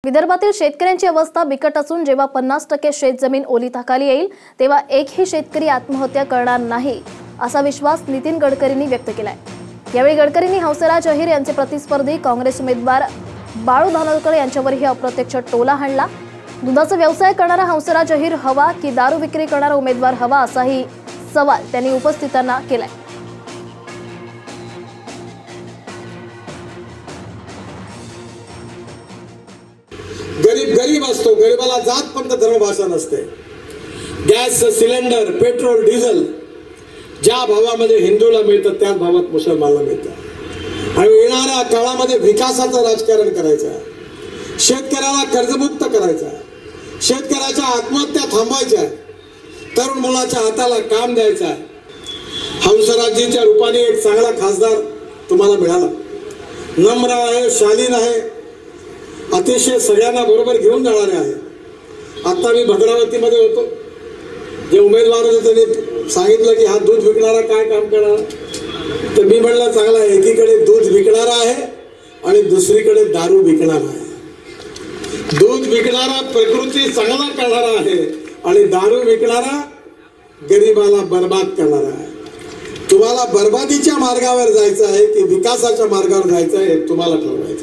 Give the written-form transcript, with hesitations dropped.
विदर्भातील शेतकऱ्यांची अवस्था बिकट असून जेव्हा 50% शेतजमीन ओलिताखाली येईल तेव्हा एकही शेतकरी आत्महत्या करणार नाही असा विश्वास नितीन गडकरींनी व्यक्त केलाय। यावेळी गडकरींनी हंसराज अहिर यांचे प्रतिस्पर्धी काँग्रेस उमेदवार बाळू धानोरकर यांच्यावरही अप्रत्यक्ष टोला हाणला। दुधाचा व्यवसाय करणारा हंसराज अहिर हवा की दारू विक्री करणारा उमेदवार हवा असाही सवाल त्यांनी उपस्थितांना केलाय। गरीब असतो, गरीबाला जात पंथ धर्म भाषा नसते। गॅस सिलेंडर, पेट्रोल, डिझेल ज्या भावामध्ये हिंदूला मिळतं त्याच भावात मुसलमानाला मिळतं। आणि येणाऱ्या काळामध्ये विकासाचं राजकारण करायचं, शेतकऱ्याला कर्जमुक्त करायचं, शेतकऱ्याच्या आत्महत्या थांबवायच्या, तरुण मुलाच्या हाताला काम द्यायचं। हंसराजजीच्या रूपाने एक चांगला खासदार तुम्हाला मिळाला, नम्र आहे, शालीन आहे, अतिशय सगळ्यांना बरोबर घेऊन जाणारे आहे। आता मी भद्रावतीमध्ये होतो, जे उमेदवार होते त्यांनी सांगितलं की हा दूध विकणारा काय काम करणार, तर मी म्हणलं चांगला, एकीकडे दूध विकणारा आहे आणि दुसरीकडे दारू विकणारा आहे। दूध विकणारा प्रकृती चांगला करणारा आहे आणि दारू विकणारा गरीबाला बर्बाद करणारा आहे। तुम्हाला बर्बादीच्या मार्गावर जायचं आहे की विकासाच्या मार्गावर जायचं आहे हे तुम्हाला ठरवायचं।